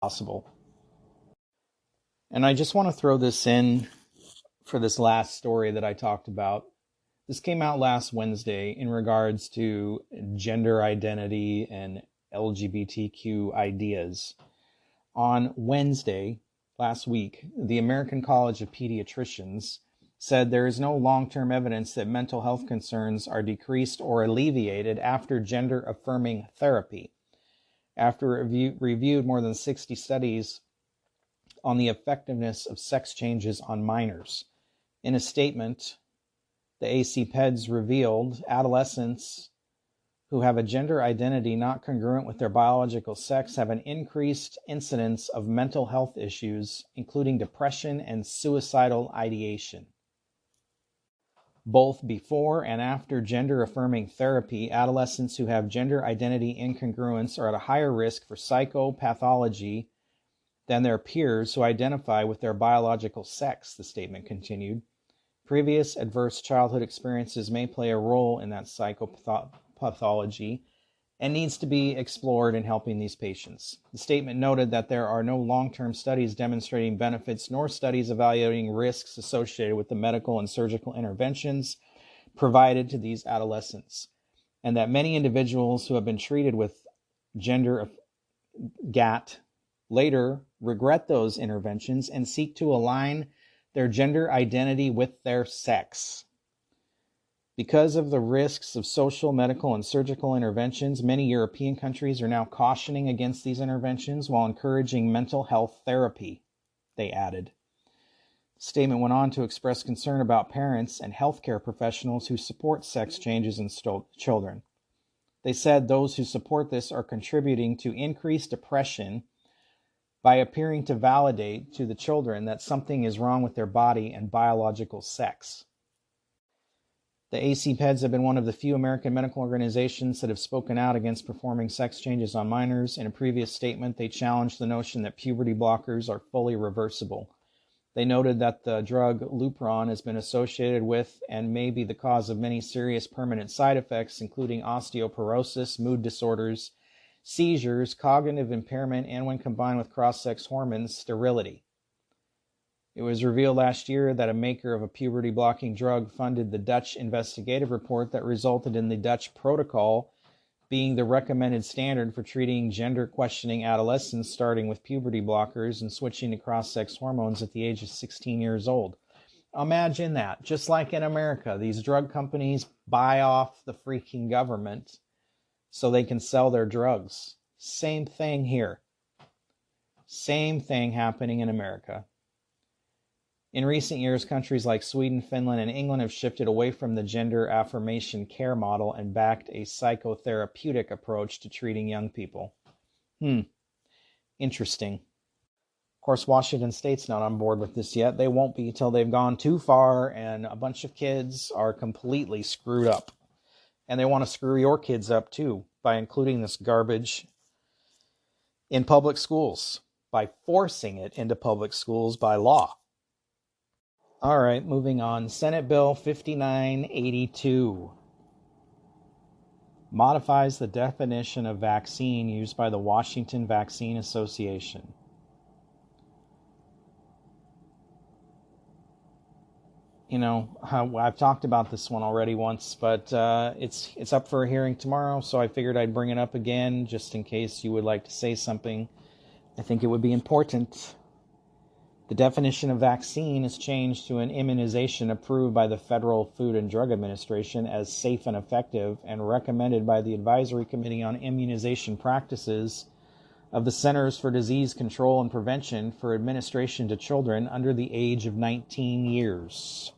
possible. And I just want to throw this in for this last story that I talked about. This came out last Wednesday in regards to gender identity and LGBTQ ideas. On Wednesday, last week, the American College of Pediatricians said there is no long-term evidence that mental health concerns are decreased or alleviated after gender affirming therapy. After reviewed more than 60 studies on the effectiveness of sex changes on minors. In a statement, the ACPEDS revealed adolescents who have a gender identity not congruent with their biological sex have an increased incidence of mental health issues, including depression and suicidal ideation. Both before and after gender-affirming therapy, adolescents who have gender identity incongruence are at a higher risk for psychopathology than their peers who identify with their biological sex, the statement continued. Previous adverse childhood experiences may play a role in that psychopathology and needs to be explored in helping these patients. The statement noted that there are no long-term studies demonstrating benefits nor studies evaluating risks associated with the medical and surgical interventions provided to these adolescents, and that many individuals who have been treated with gender GAT later regret those interventions and seek to align their gender identity with their sex. Because of the risks of social, medical, and surgical interventions, many European countries are now cautioning against these interventions while encouraging mental health therapy, they added. The statement went on to express concern about parents and healthcare professionals who support sex changes in children. They said those who support this are contributing to increased depression by appearing to validate to the children that something is wrong with their body and biological sex. The ACPEDS have been one of the few American medical organizations that have spoken out against performing sex changes on minors. In a previous statement, they challenged the notion that puberty blockers are fully reversible. They noted that the drug Lupron has been associated with and may be the cause of many serious permanent side effects, including osteoporosis, mood disorders, seizures, cognitive impairment, and when combined with cross-sex hormones, sterility. It was revealed last year that a maker of a puberty-blocking drug funded the Dutch investigative report that resulted in the Dutch protocol being the recommended standard for treating gender-questioning adolescents starting with puberty blockers and switching to cross-sex hormones at the age of 16 years old. Imagine that. Just like in America, these drug companies buy off the freaking government so they can sell their drugs. Same thing here. Same thing happening in America. In recent years, countries like Sweden, Finland, and England have shifted away from the gender affirmation care model and backed a psychotherapeutic approach to treating young people. Interesting. Of course, Washington State's not on board with this yet. They won't be till they've gone too far and a bunch of kids are completely screwed up. And they want to screw your kids up too by including this garbage in public schools, by forcing it into public schools by law. All right, moving on. Senate Bill 5982 modifies the definition of vaccine used by the Washington Vaccine Association. You know, I've talked about this one already once, but it's up for a hearing tomorrow, so I figured I'd bring it up again just in case you would like to say something. I think it would be important. The definition of vaccine is changed to an immunization approved by the Federal Food and Drug Administration as safe and effective and recommended by the Advisory Committee on Immunization Practices of the Centers for Disease Control and Prevention for administration to children under the age of 19 years.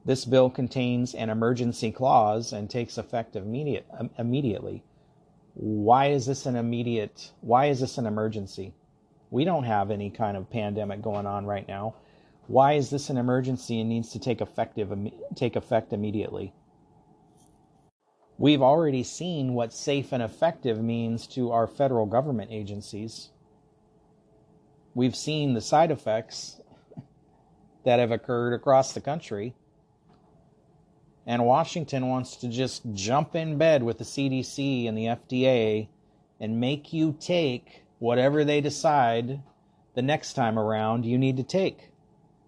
This bill contains an emergency clause and takes effect immediately. Why is this an emergency? We don't have any kind of pandemic going on right now. Why is this an emergency and needs to take effect immediately? We've already seen what safe and effective means to our federal government agencies. We've seen the side effects that have occurred across the country. And Washington wants to just jump in bed with the CDC and the FDA and make you take whatever they decide the next time around you need to take.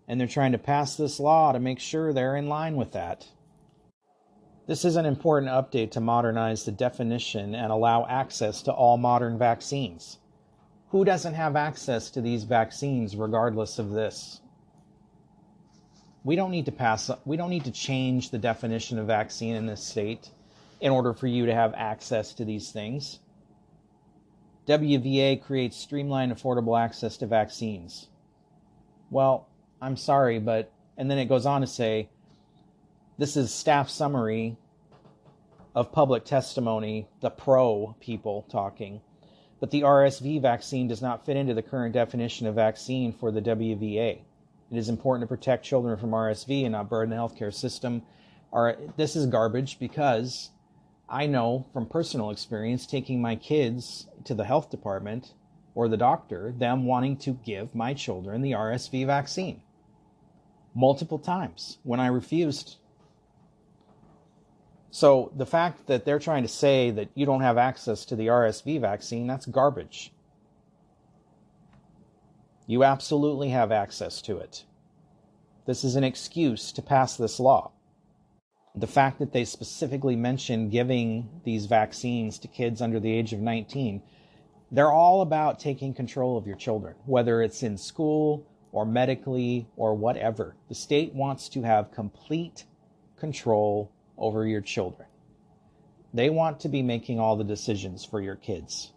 And they're trying to pass this law to make sure they're in line with that. This is an important update to modernize the definition and allow access to all modern vaccines. Who doesn't have access to these vaccines regardless of this? We don't need to change the definition of vaccine in this state in order for you to have access to these things. WVA creates streamlined, affordable access to vaccines. Well, I'm sorry, and then it goes on to say, this is staff summary of public testimony, the pro people talking. But the RSV vaccine does not fit into the current definition of vaccine for the WVA. It is important to protect children from RSV and not burden the healthcare system. This is garbage because I know from personal experience taking my kids to the health department or the doctor, them wanting to give my children the RSV vaccine multiple times when I refused. So the fact that they're trying to say that you don't have access to the RSV vaccine, that's garbage. You absolutely have access to it. This is an excuse to pass this law. The fact that they specifically mention giving these vaccines to kids under the age of 19, they're all about taking control of your children, whether it's in school or medically or whatever. The state wants to have complete control over your children. They want to be making all the decisions for your kids.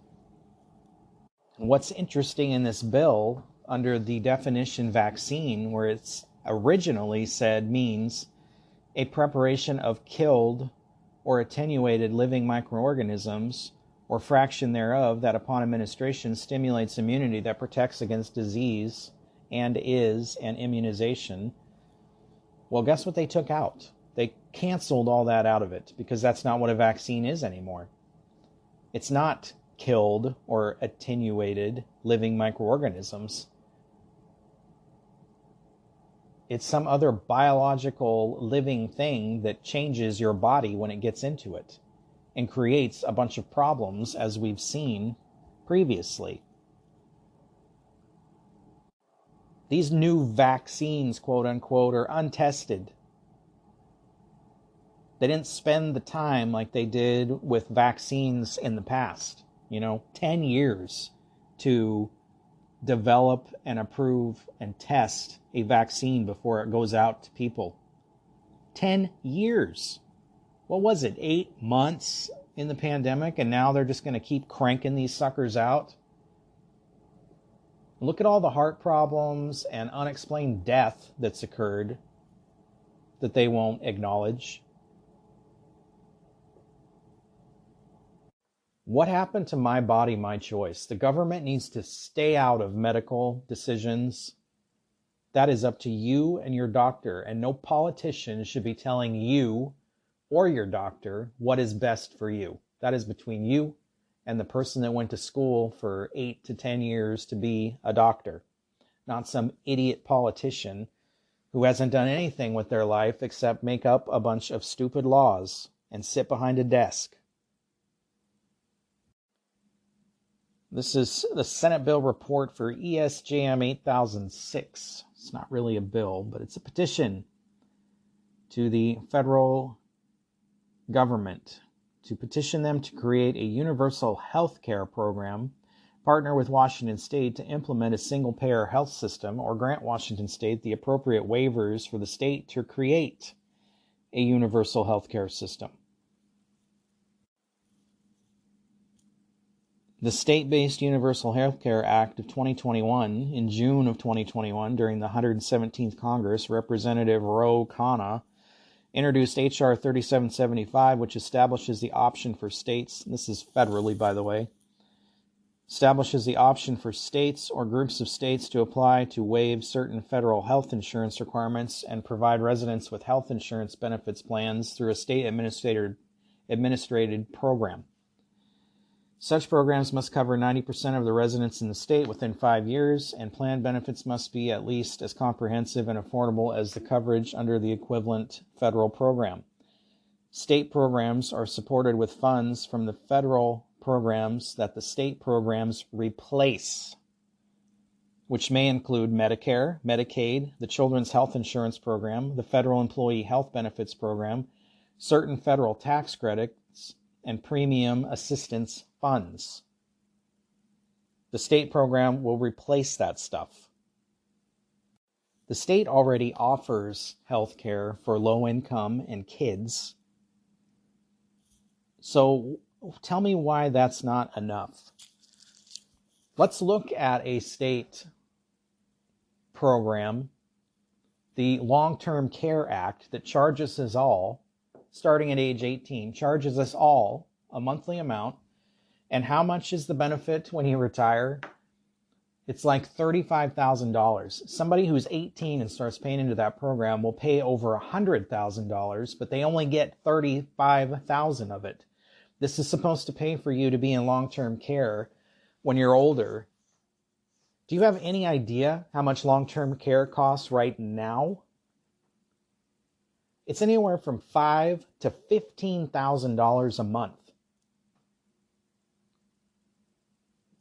And what's interesting in this bill, under the definition vaccine, where it's originally said means a preparation of killed or attenuated living microorganisms or fraction thereof that upon administration stimulates immunity that protects against disease and is an immunization. Well, guess what they took out? They canceled all that out of it because that's not what a vaccine is anymore. It's not killed or attenuated living microorganisms. It's some other biological living thing that changes your body when it gets into it and creates a bunch of problems, as we've seen previously. These new vaccines, quote unquote, are untested. They didn't spend the time like they did with vaccines in the past. 10 years to develop and approve and test a vaccine before it goes out to people. 10 years. What was it, 8 months in the pandemic, and now they're just going to keep cranking these suckers out? Look at all the heart problems and unexplained death that's occurred that they won't acknowledge. What happened to my body, my choice? The government needs to stay out of medical decisions. That is up to you and your doctor, and no politician should be telling you or your doctor what is best for you. That is between you and the person that went to school for 8 to 10 years to be a doctor, not some idiot politician who hasn't done anything with their life except make up a bunch of stupid laws and sit behind a desk. This is the Senate bill report for ESJM 8006. It's not really a bill, but it's a petition to the federal government to petition them to create a universal health care program, partner with Washington State to implement a single-payer health system, or grant Washington State the appropriate waivers for the state to create a universal health care system. The State-Based Universal Healthcare Act of 2021, in June of 2021, during the 117th Congress, Representative Ro Khanna introduced H.R. 3775, which establishes the option for states, this is federally, by the way, establishes the option for states or groups of states to apply to waive certain federal health insurance requirements and provide residents with health insurance benefits plans through a state-administrated program. Such programs must cover 90% of the residents in the state within 5 years, and plan benefits must be at least as comprehensive and affordable as the coverage under the equivalent federal program. State programs are supported with funds from the federal programs that the state programs replace, which may include Medicare, Medicaid, the Children's Health Insurance Program, the Federal Employee Health Benefits Program, certain federal tax credits, and premium assistance funds. The state program will replace that stuff. The state already offers health care for low income and kids. So tell me why that's not enough. Let's look at a state program, the Long-Term Care Act, that charges us all, starting at age 18, charges us all a monthly amount. And how much is the benefit when you retire? It's like $35,000. Somebody who's 18 and starts paying into that program will pay over $100,000, but they only get $35,000 of it. This is supposed to pay for you to be in long-term care when you're older. Do you have any idea how much long-term care costs right now? It's anywhere from $5,000 to $15,000 a month.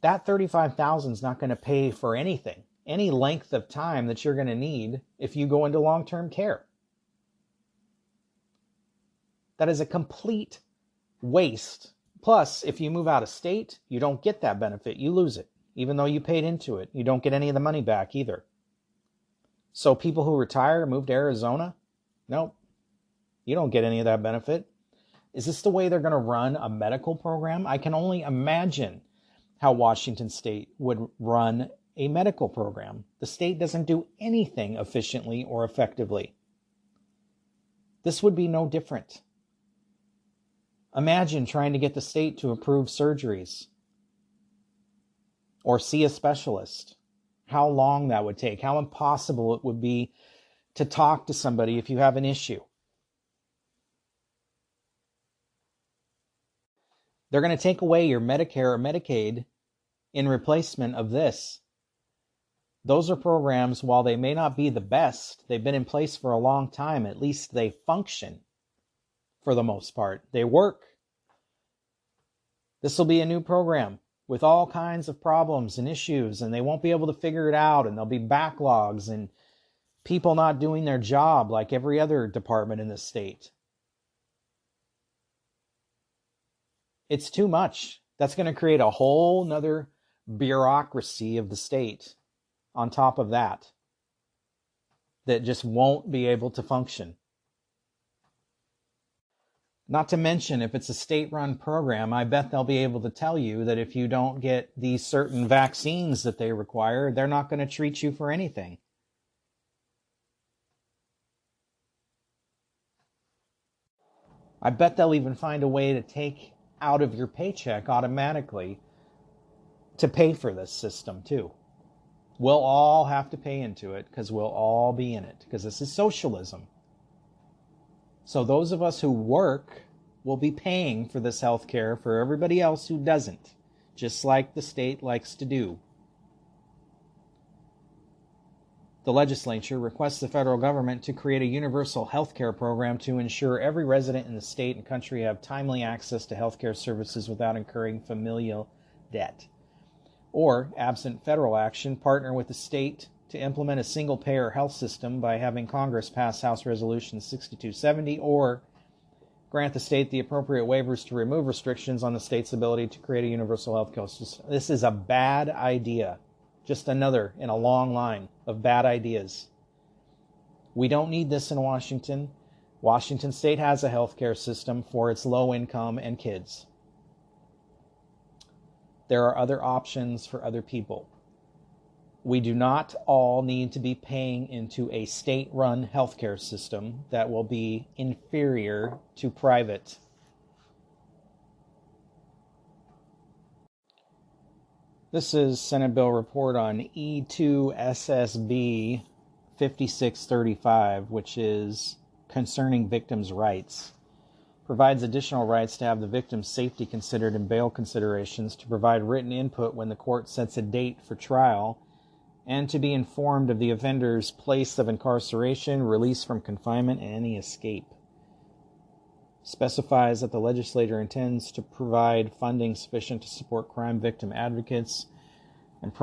That $35,000 is not going to pay for anything, any length of time that you're going to need if you go into long-term care. That is a complete waste. Plus, if you move out of state, you don't get that benefit. You lose it. Even though you paid into it, you don't get any of the money back either. So people who retire, move to Arizona, nope, you don't get any of that benefit. Is this the way they're going to run a medical program? I can only imagine how Washington State would run a medical program. The state doesn't do anything efficiently or effectively. This would be no different. Imagine trying to get the state to approve surgeries or see a specialist. How long that would take, how impossible it would be to talk to somebody if you have an issue. They're going to take away your Medicare or Medicaid in replacement of this. Those are programs, while they may not be the best, they've been in place for a long time. At least they function for the most part. They work. This will be a new program with all kinds of problems and issues, and they won't be able to figure it out, and there'll be backlogs and people not doing their job like every other department in the state. It's too much. That's going to create a whole nother bureaucracy of the state on top of that just won't be able to function. Not to mention, if it's a state-run program, I bet they'll be able to tell you that if you don't get these certain vaccines that they require, they're not going to treat you for anything. I bet they'll even find a way to take out of your paycheck automatically to pay for this system too. We'll all have to pay into it because we'll all be in it, because this is socialism. So those of us who work will be paying for this health care for everybody else who doesn't, just like the state likes to do. The legislature requests the federal government to create a universal health care program to ensure every resident in the state and country have timely access to health care services without incurring familial debt. Or, absent federal action, partner with the state to implement a single-payer health system by having Congress pass House Resolution 6270, or grant the state the appropriate waivers to remove restrictions on the state's ability to create a universal health care system. This is a bad idea. Just another in a long line of bad ideas. We don't need this in Washington. Washington State has a health care system for its low income and kids. There are other options for other people. We do not all need to be paying into a state-run healthcare system that will be inferior to private. This is Senate Bill Report on E2SSB 5635, which is concerning victims' rights. Provides additional rights to have the victim's safety considered in bail considerations, to provide written input when the court sets a date for trial, and to be informed of the offender's place of incarceration, release from confinement, and any escape. specifies that the legislature intends to provide funding sufficient to support crime victim advocates and